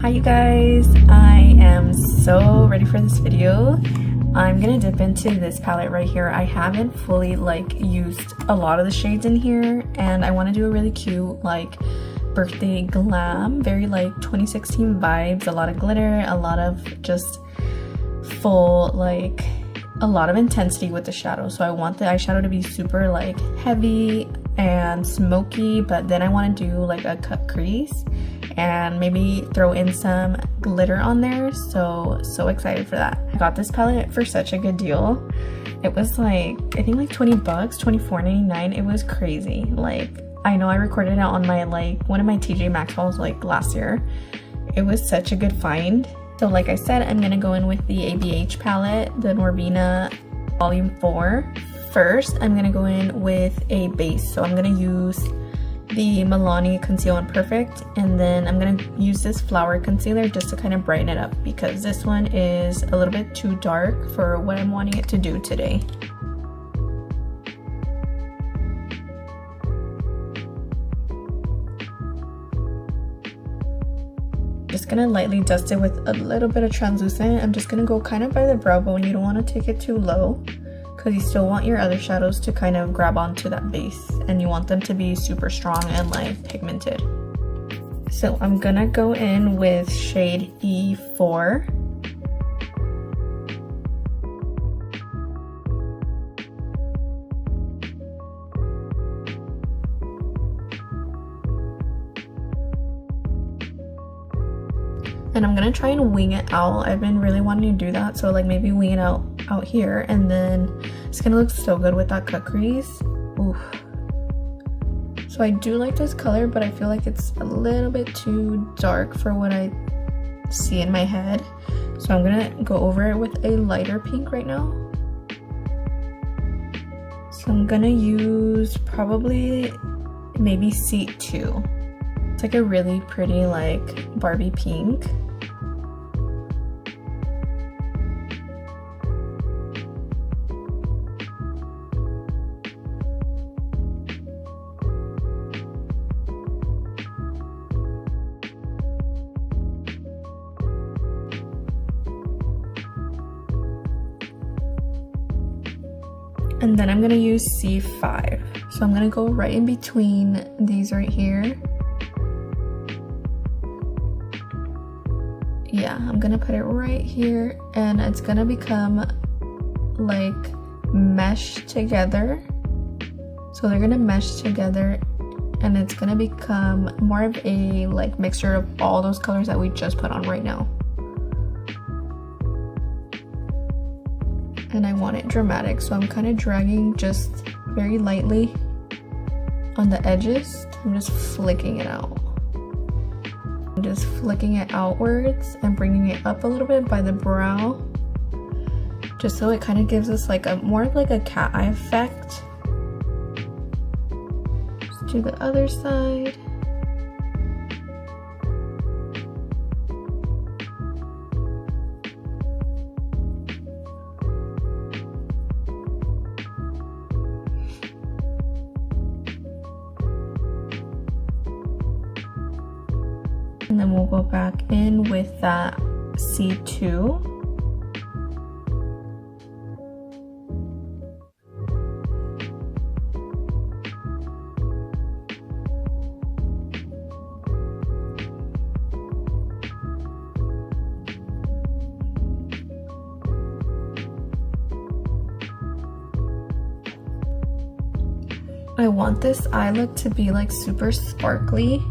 Hi you guys, I am so ready for this video. I'm gonna dip into this palette right here. I haven't fully used a lot of the shades in here, and I want to do a really cute birthday glam, very 2016 vibes, a lot of glitter, a lot of just full a lot of intensity with the shadow. So I want the eyeshadow to be super heavy and smoky, but then I want to do a cut crease and maybe throw in some glitter on there. So excited for that. I got this palette for such a good deal. It was I think 20 bucks, $24.99. It was crazy. I know I recorded it on my one of my TJ Maxx hauls last year. It was such a good find. So like I said, I'm gonna go in with the ABH palette, the Norvina Volume 4. First, I'm gonna go in with a base. So I'm gonna use the Milani Conceal Perfect, and then I'm gonna use this flower concealer just to kind of brighten it up because this one is a little bit too dark for what I'm wanting it to do today. Just gonna lightly dust it with a little bit of translucent. I'm just gonna go kind of by the brow bone. You don't want to take it too low because you still want your other shadows to kind of grab onto that base, and you want them to be super strong and pigmented. So I'm gonna go in with shade E4. And I'm gonna try and wing it out. I've been really wanting to do that, so maybe wing it out here, and then it's gonna look so good with that cut crease. Oof. So I do like this color, but I feel like it's a little bit too dark for what I see in my head. So I'm gonna go over it with a lighter pink right now. So I'm gonna use probably maybe C2. It's a really pretty Barbie pink. And then I'm gonna use C5. So I'm gonna go right in between these right here. Yeah, I'm gonna put it right here, and it's gonna become mesh together. So they're gonna mesh together, and it's gonna become more of a mixture of all those colors that we just put on right now. And I want it dramatic, so I'm kind of dragging just very lightly on the edges. I'm just flicking it out. I'm just flicking it outwards and bringing it up a little bit by the brow, just so it kind of gives us a more of a cat eye effect. Just do the other side. And then we'll go back in with that C2. I want this eye look to be super sparkly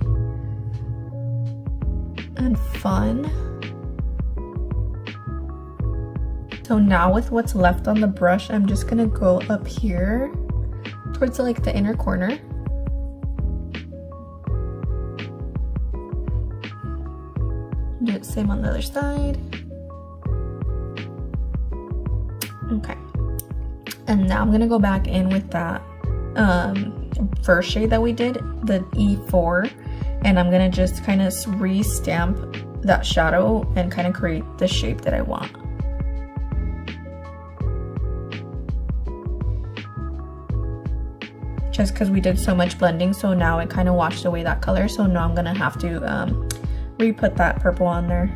and fun. So now with what's left on the brush, I'm just gonna go up here towards the inner corner. Do the same on the other side. Okay. And now I'm gonna go back in with that first shade that we did, the E4. And I'm gonna just kind of re-stamp that shadow and kind of create the shape that I want. Just because we did so much blending, so now it kind of washed away that color. So now I'm gonna have to re-put that purple on there.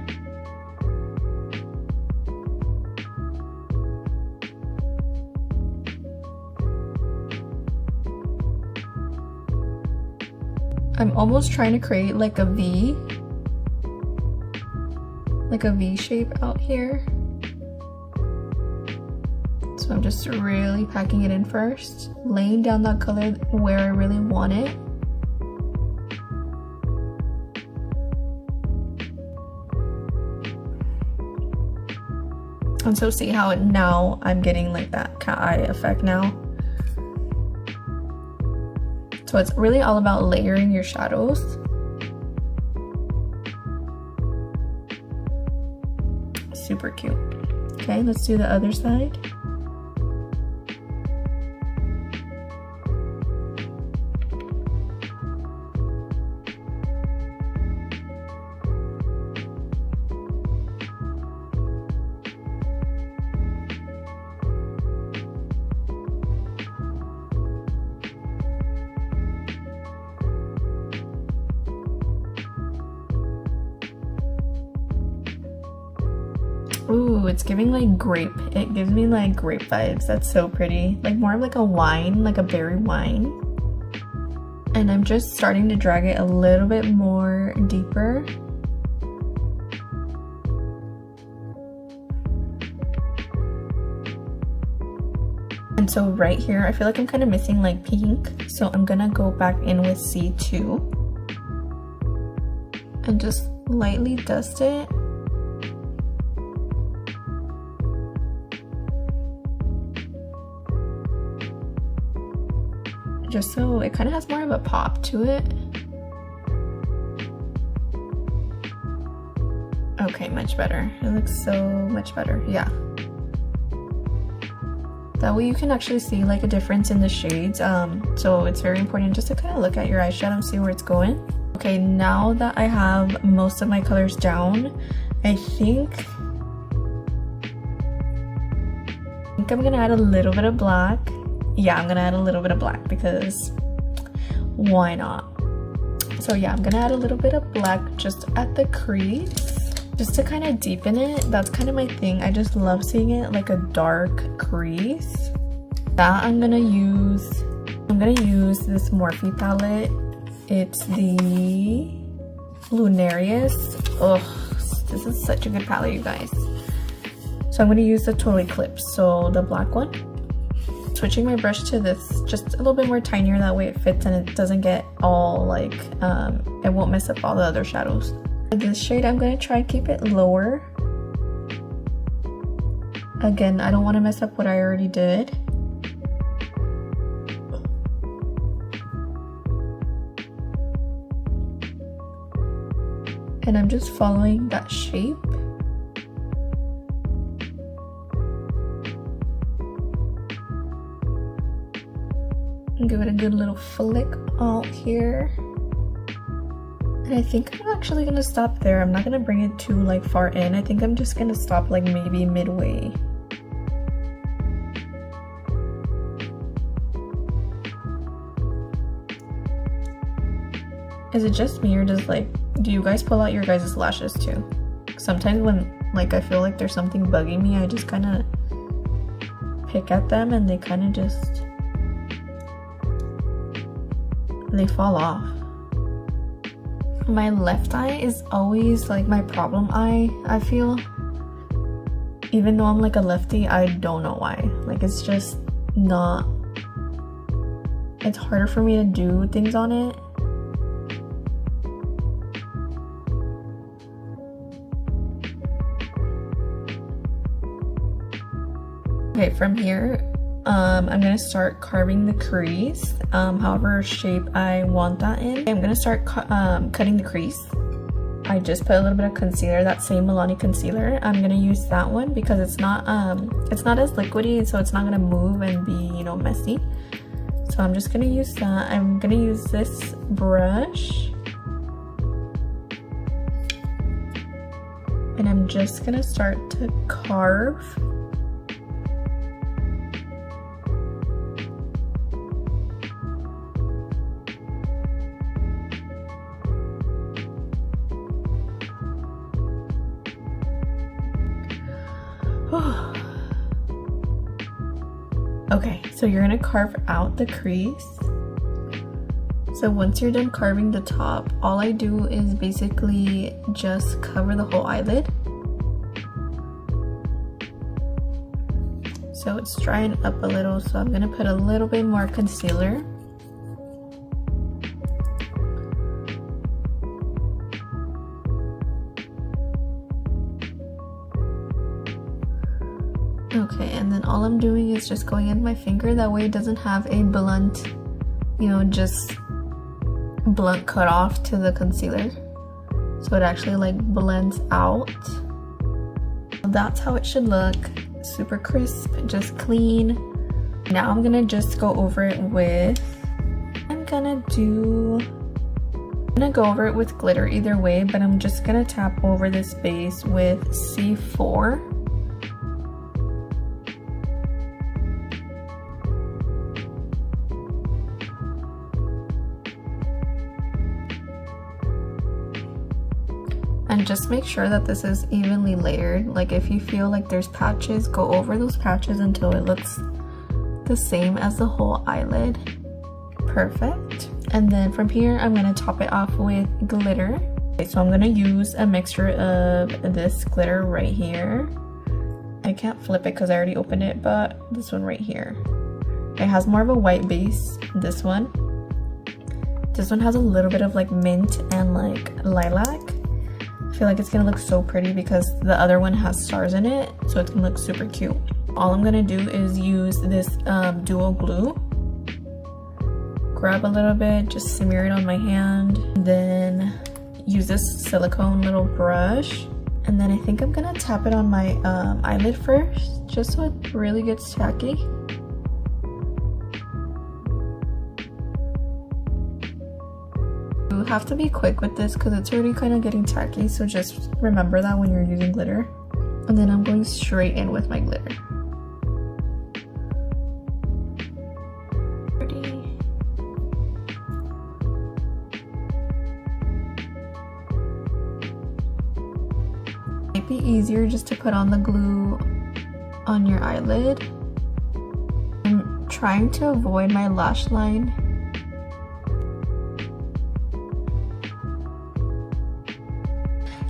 I'm almost trying to create like a V shape out here. So I'm just really packing it in first, laying down that color where I really want it. And so see how now I'm getting like that cat eye effect now. So it's really all about layering your shadows. Super cute. Okay, let's do the other side. Ooh, it's giving like grape. It gives me like grape vibes. That's so pretty. Like more of like a wine, like a berry wine. And I'm just starting to drag it a little bit more deeper. And so right here, I feel like I'm kind of missing like pink. So I'm gonna go back in with C2 and just lightly dust it. Just so it kind of has more of a pop to it. Okay, much better. It looks so much better. Yeah. That way you can actually see like a difference in the shades. So it's very important just to kind of look at your eyeshadow and see where it's going. Okay, now that I have most of my colors down, I think I'm gonna add a little bit of black. Yeah, I'm gonna add a little bit of black because why not? So yeah, I'm gonna add a little bit of black just at the crease, just to kind of deepen it. That's kind of my thing. I just love seeing it like a dark crease. That I'm gonna use this Morphe palette. It's the Lunarious. Ugh, this is such a good palette, you guys. So I'm gonna use the Total Eclipse, so the black one. Switching my brush to this, just a little bit more tinier, that way it fits and it doesn't get all like, it won't mess up all the other shadows. For this shade, I'm going to try and keep it lower. Again, I don't want to mess up what I already did. And I'm just following that shape. Give it a good little flick out here. And I think I'm actually gonna stop there. I'm not gonna bring it too like far in. I think I'm just gonna stop like maybe midway. Is it just me, or do you guys pull out your guys' lashes too? Sometimes when like I feel like there's something bugging me, I just kind of pick at them and they kind of just they fall off. My left eye is always like my problem eye, I feel. Even though I'm like a lefty, I don't know why. Like it's just not, it's harder for me to do things on it. Okay, from here, I'm gonna start carving the crease, however shape I want that in. I'm gonna start cutting the crease. I just put a little bit of concealer, that same Milani concealer. I'm gonna use that one because it's not as liquidy, so it's not gonna move and be, you know, messy. So I'm just gonna use that. I'm gonna use this brush, and I'm just gonna start to carve. Okay, so you're gonna carve out the crease. So once you're done carving the top, all I do is basically just cover the whole eyelid. So it's drying up a little, so I'm gonna put a little bit more concealer. Okay, and then all I'm doing is just going in my finger, that way it doesn't have a blunt, you know, just blunt cut off to the concealer. So it actually like blends out. That's how it should look. Super crisp, just clean. Now I'm gonna just go over it with, I'm gonna go over it with glitter either way, but I'm just gonna tap over this base with C4. And just make sure that this is evenly layered. Like if you feel like there's patches, go over those patches until it looks the same as the whole eyelid. Perfect. And then from here, I'm gonna top it off with glitter. Okay, so I'm gonna use a mixture of this glitter right here. I can't flip it because I already opened it, but this one right here. It has more of a white base, this one. This one has a little bit of like mint and like lilac. I feel like it's gonna look so pretty because the other one has stars in it, so it's gonna look super cute. All I'm gonna do is use this duo glue. Grab a little bit, just smear it on my hand, then use this silicone little brush, and then I think I'm gonna tap it on my eyelid first, just so it really gets tacky. You have to be quick with this because it's already kind of getting tacky, so just remember that when you're using glitter. And then I'm going straight in with my glitter. Pretty. Might be easier just to put on the glue on your eyelid. I'm trying to avoid my lash line.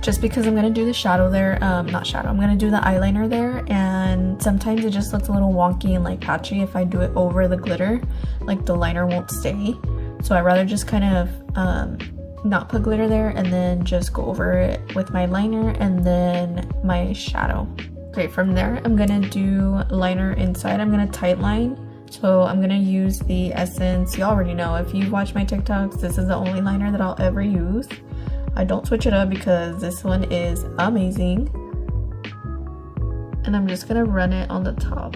Just because I'm gonna do the shadow there, not shadow, I'm gonna do the eyeliner there, and sometimes it just looks a little wonky and like patchy if I do it over the glitter, like the liner won't stay. So I'd rather just kind of not put glitter there and then just go over it with my liner and then my shadow. Okay, from there I'm gonna do liner inside. I'm gonna tight line. So I'm gonna use the Essence, you already know, if you've watched my TikToks, this is the only liner that I'll ever use. I don't switch it up because this one is amazing. And I'm just gonna run it on the top.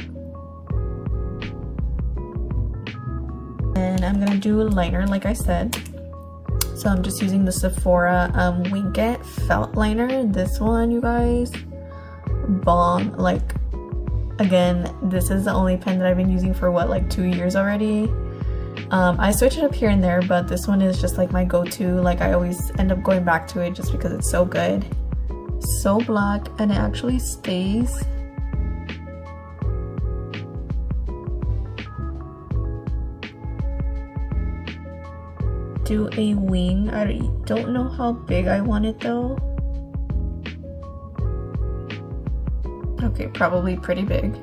And I'm gonna do a liner like I said. So I'm just using the Sephora Wink It felt liner. This one, you guys, bomb. Like, again, this is the only pen that I've been using for what, like 2 years already. I switch it up here and there, but this one is just like my go-to. Like I always end up going back to it just because it's so good. So black, and it actually stays. Do a wing. I don't know how big I want it though. Okay, probably pretty big.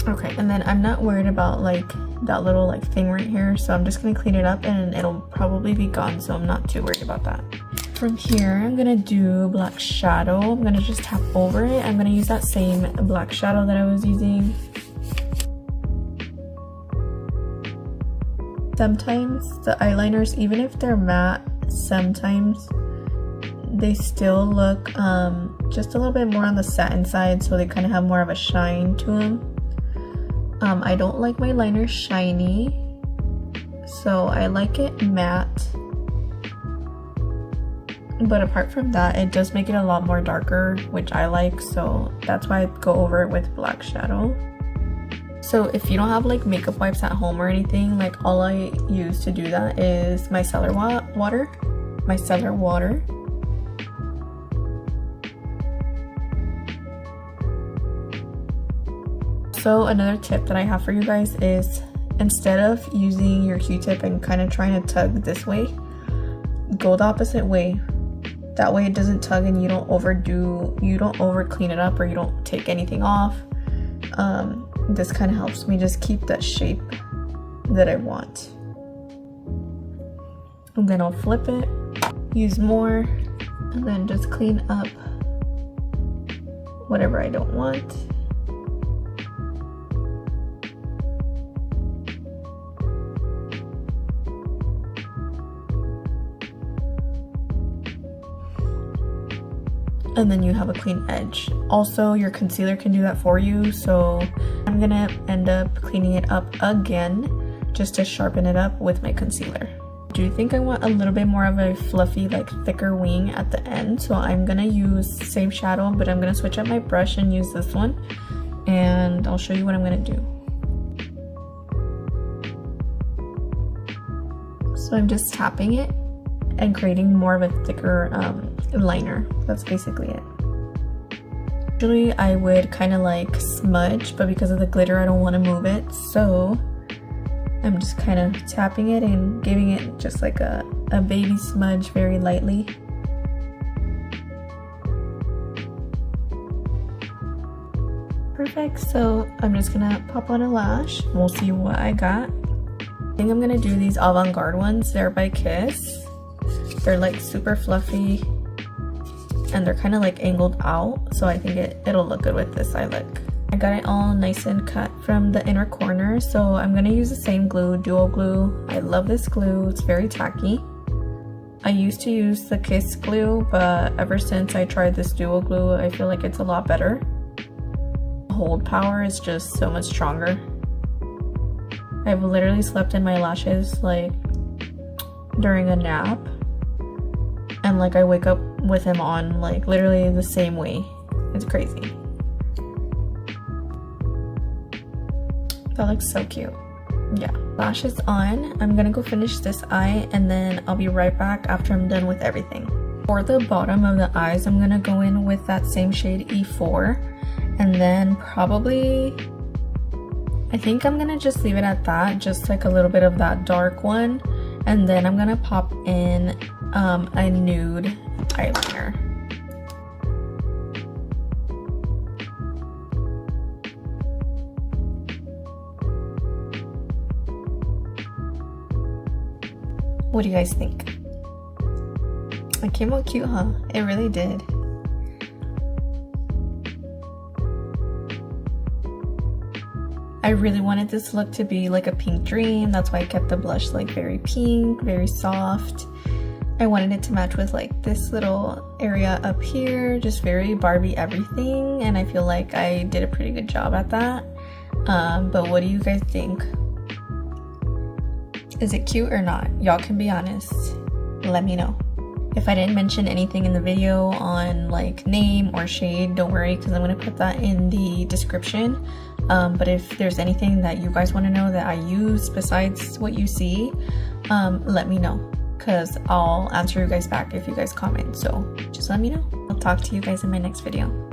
Okay, and then I'm not worried about like that little like thing right here, so I'm just gonna clean it up and it'll probably be gone, so I'm not too worried about that. From here, I'm gonna do black shadow. I'm gonna just tap over it. I'm gonna use that same black shadow that I was using. Sometimes the eyeliners, even if they're matte, sometimes they still look just a little bit more on the satin side, so they kind of have more of a shine to them. I don't like my liner shiny, so I like it matte. But apart from that, it does make it a lot more darker, which I like, so that's why I go over it with black shadow. So if you don't have like makeup wipes at home or anything, like all I use to do that is my micellar water. Also, another tip that I have for you guys is instead of using your Q-tip and kind of trying to tug this way, go the opposite way. That way it doesn't tug and you don't over clean it up, or you don't take anything off. This kind of helps me just keep that shape that I want. And then I'll flip it, use more, and then just clean up whatever I don't want. And then you have a clean edge. Also, your concealer can do that for you, so I'm gonna end up cleaning it up again just to sharpen it up with my concealer. Do you think I want a little bit more of a fluffy, like thicker wing at the end? So I'm gonna use the same shadow, but I'm gonna switch up my brush and use this one, and I'll show you what I'm gonna do. So I'm just tapping it and creating more of a thicker liner. That's basically it. Usually I would kind of like smudge, but because of the glitter I don't want to move it, so I'm just kind of tapping it and giving it just like a baby smudge very lightly. Perfect. So I'm just gonna pop on a lash. We'll see what I got. I think I'm gonna do these Avant Garde ones. They're by Kiss. They're like super fluffy and they're kind of like angled out, so I think it'll look good with this eye look. I got it all nice and cut from the inner corner, so I'm gonna use the same glue, dual glue. I love this glue, it's very tacky. I used to use the Kiss glue, but ever since I tried this dual glue, I feel like it's a lot better. The hold power is just so much stronger. I've literally slept in my lashes like during a nap, and like I wake up with him on like literally the same way. It's crazy. That looks so cute. Yeah, lashes on. I'm gonna go finish this eye and then I'll be right back after I'm done with everything. For the bottom of the eyes, I'm gonna go in with that same shade E4, and then probably, I think I'm gonna just leave it at that, just like a little bit of that dark one, and then I'm gonna pop in a nude eyeliner. What do you guys think? It came out cute, huh? It really did. I really wanted this look to be like a pink dream. That's why I kept the blush like very pink, very soft. I wanted it to match with like this little area up here, just very Barbie everything, and I feel like I did a pretty good job at that. But what do you guys think? Is it cute or not? Y'all can be honest. Let me know. If I didn't mention anything in the video on like name or shade, don't worry, because I'm going to put that in the description. But if there's anything that you guys want to know that I use besides what you see, let me know, because I'll answer you guys back if you guys comment. So just let me know. I'll talk to you guys in my next video.